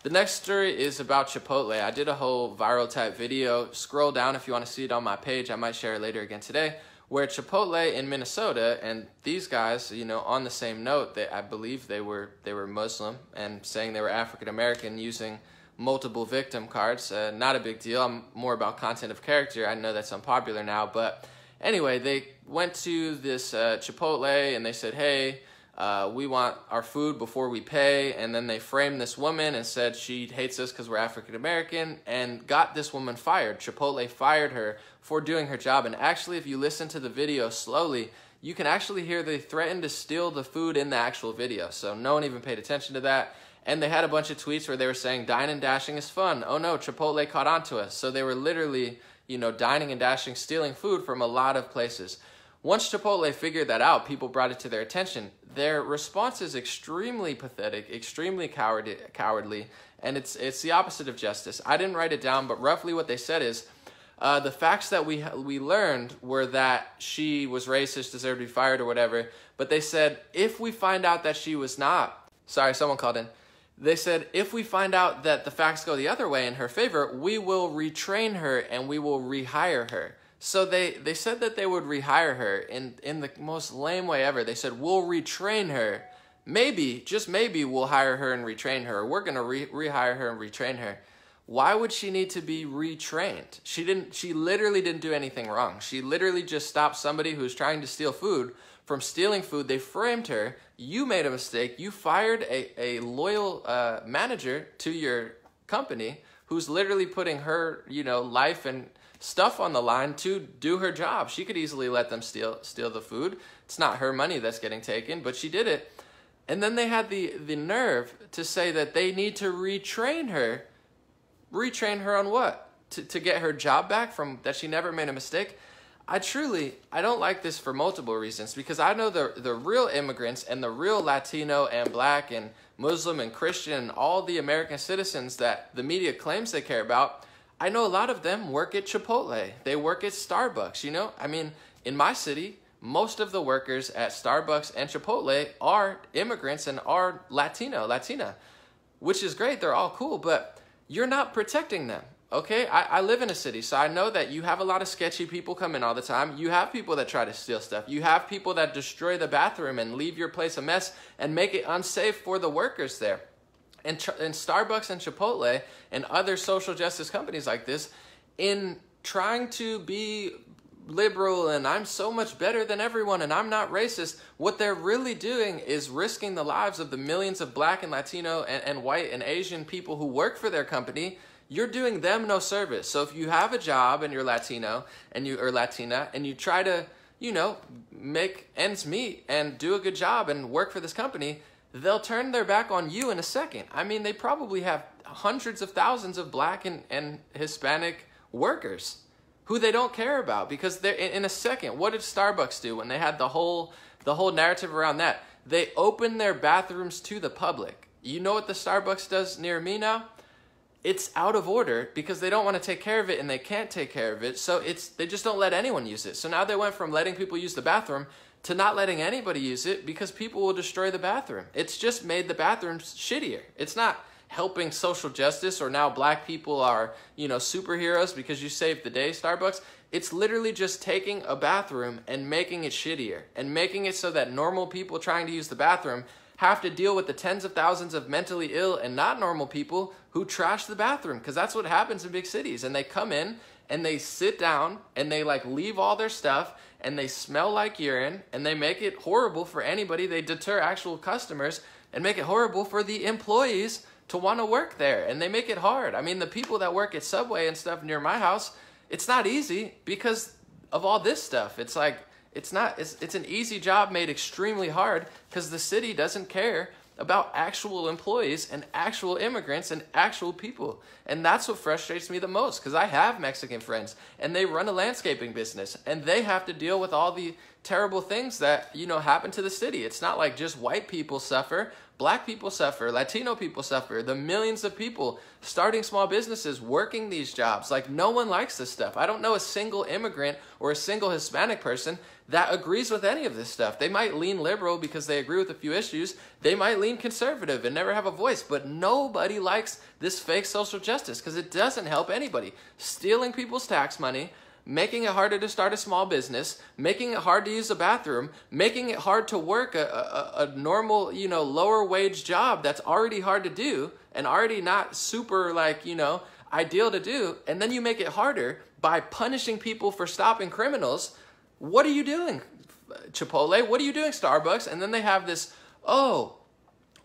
The next story is about Chipotle. I did a whole viral type video. Scroll down if you want to see it on my page. I might share it later again today. Where Chipotle in Minnesota, and these guys, you know, on the same note, I believe they were Muslim and saying they were African American using multiple victim cards. Not a big deal. I'm more about content of character. I know that's unpopular now, but anyway, they went to this Chipotle and they said, hey, we want our food before we pay, and then they framed this woman and said she hates us because we're African American and got this woman fired. Chipotle fired her for doing her job, and actually if you listen to the video slowly, you can actually hear they threatened to steal the food in the actual video, so no one even paid attention to that. And they had a bunch of tweets where they were saying dine and dashing is fun. Oh no, Chipotle caught on to us. So they were literally, you know, dining and dashing, stealing food from a lot of places. Once Chipotle figured that out, people brought it to their attention. Their response is extremely pathetic, extremely cowardly, and it's the opposite of justice. I didn't write it down, but roughly what they said is, the facts that we learned were that she was racist, deserved to be fired or whatever, but they said, if we find out that she was not, sorry, someone called in. They said, if we find out that the facts go the other way in her favor, we will retrain her and we will rehire her. So they said that they would rehire her in the most lame way ever. They said, we'll retrain her. Maybe, just maybe, we'll hire her and retrain her. We're going to rehire her and retrain her. Why would she need to be retrained? She literally didn't do anything wrong. She literally just stopped somebody who was trying to steal food from stealing food. They framed her. You made a mistake. You fired a loyal manager to your company who's literally putting her, you know, life and stuff on the line to do her job. She could easily let them steal the food. It's not her money that's getting taken, but she did it. And then they had the nerve to say that they need to retrain her. Retrain her on what? To get her job back from that she never made a mistake? I don't like this for multiple reasons, because I know the real immigrants and the real Latino and Black and Muslim and Christian and all the American citizens that the media claims they care about. I know a lot of them work at Chipotle. They work at Starbucks, you know? I mean, in my city, most of the workers at Starbucks and Chipotle are immigrants and are Latina, which is great. They're all cool, but you're not protecting them, okay? I live in a city, so I know that you have a lot of sketchy people come in all the time. You have people that try to steal stuff. You have people that destroy the bathroom and leave your place a mess and make it unsafe for the workers there. And Starbucks and Chipotle and other social justice companies like this, in trying to be liberal and I'm so much better than everyone and I'm not racist, what they're really doing is risking the lives of the millions of Black and Latino and white and Asian people who work for their company. You're doing them no service. So if you have a job and you're Latino and or Latina and you try to, you know, make ends meet and do a good job and work for this company, they'll turn their back on you in a second. I mean, they probably have hundreds of thousands of Black and Hispanic workers who they don't care about, because they're in a second. What did Starbucks do when they had the whole narrative around that? They opened their bathrooms to the public. You know what the Starbucks does near me now? It's out of order because they don't want to take care of it and they can't take care of it. So they just don't let anyone use it. So now they went from letting people use the bathroom to not letting anybody use it because people will destroy the bathroom. It's just made the bathrooms shittier. It's not helping social justice or now Black people are, you know, superheroes because you saved the day, Starbucks. It's literally just taking a bathroom and making it shittier and making it so that normal people trying to use the bathroom have to deal with the tens of thousands of mentally ill and not normal people who trash the bathroom, because that's what happens in big cities. And they come in and they sit down and they like leave all their stuff and they smell like urine and they make it horrible for anybody. They deter actual customers and make it horrible for the employees to want to work there, and they make it hard. I mean, the people that work at Subway and stuff near my house, it's not easy because of all this stuff. It's like, it's an easy job made extremely hard because the city doesn't care about actual employees and actual immigrants and actual people. And that's what frustrates me the most, because I have Mexican friends and they run a landscaping business and they have to deal with all the terrible things that, you know, happen to the city. It's not like just white people suffer. Black people suffer, Latino people suffer, the millions of people starting small businesses, working these jobs. Like, no one likes this stuff. I don't know a single immigrant or a single Hispanic person that agrees with any of this stuff. They might lean liberal because they agree with a few issues. They might lean conservative and never have a voice, but nobody likes this fake social justice because it doesn't help anybody. Stealing people's tax money, making it harder to start a small business, making it hard to use a bathroom, making it hard to work a normal, lower wage job that's already hard to do and already not super, ideal to do. And then you make it harder by punishing people for stopping criminals. What are you doing, Chipotle? What are you doing, Starbucks? And then they have this, we'll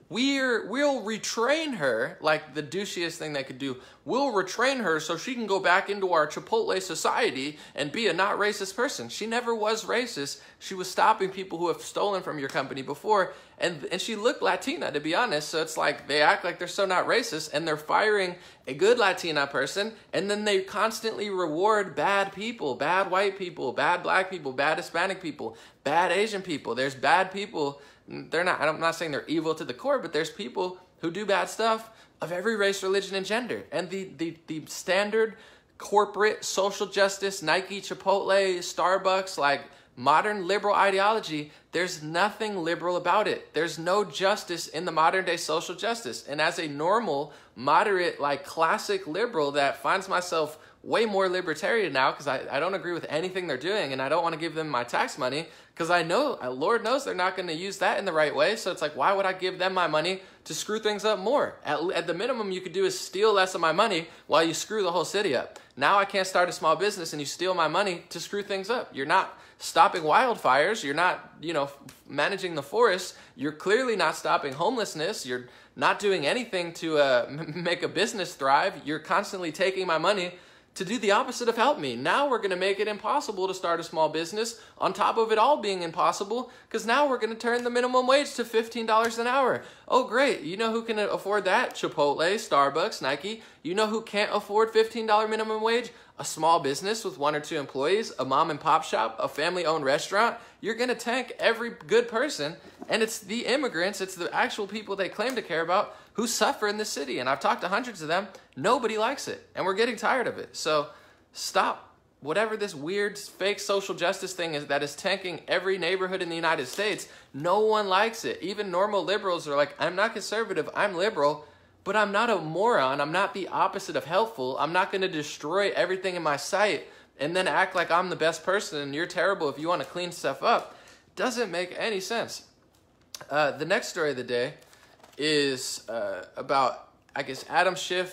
retrain her, like the douchiest thing they could do. We'll retrain her so she can go back into our Chipotle society and be a not racist person. She never was racist. She was stopping people who have stolen from your company before. And she looked Latina, to be honest. So it's like they act like they're so not racist and they're firing a good Latina person. And then they constantly reward bad people, bad white people, bad black people, bad Hispanic people, bad Asian people. There's bad people. I'm not saying they're evil to the core, but there's people who do bad stuff of every race, religion, and gender. And the standard corporate social justice, Nike, Chipotle, Starbucks, like modern liberal ideology, there's nothing liberal about it. There's no justice in the modern day social justice. And as a normal, moderate, like classic liberal that finds myself way more libertarian now because I don't agree with anything they're doing and I don't want to give them my tax money because I know, Lord knows they're not going to use that in the right way. So it's like, why would I give them my money to screw things up more? At the minimum you could do is steal less of my money while you screw the whole city up. Now I can't start a small business and you steal my money to screw things up. You're not stopping wildfires. You're not, managing the forest. You're clearly not stopping homelessness. You're not doing anything to make a business thrive. You're constantly taking my money to do the opposite of help me. Now we're going to make it impossible to start a small business on top of it all being impossible because now we're going to turn the minimum wage to $15 an hour. Oh, great. You know who can afford that? Chipotle, Starbucks, Nike. You know who can't afford $15 minimum wage? A small business with 1 or 2 employees, a mom and pop shop, a family-owned restaurant. You're going to tank every good person, and it's the immigrants, it's the actual people they claim to care about who suffer in the city. And I've talked to hundreds of them. Nobody likes it, and we're getting tired of it. So stop whatever this weird fake social justice thing is that is tanking every neighborhood in the United States. No one likes it. Even normal liberals are like, I'm not conservative, I'm liberal, but I'm not a moron. I'm not the opposite of helpful. I'm not going to destroy everything in my sight and then act like I'm the best person and you're terrible if you want to clean stuff up. Doesn't make any sense. The next story of the day is about, I guess, Adam Schiff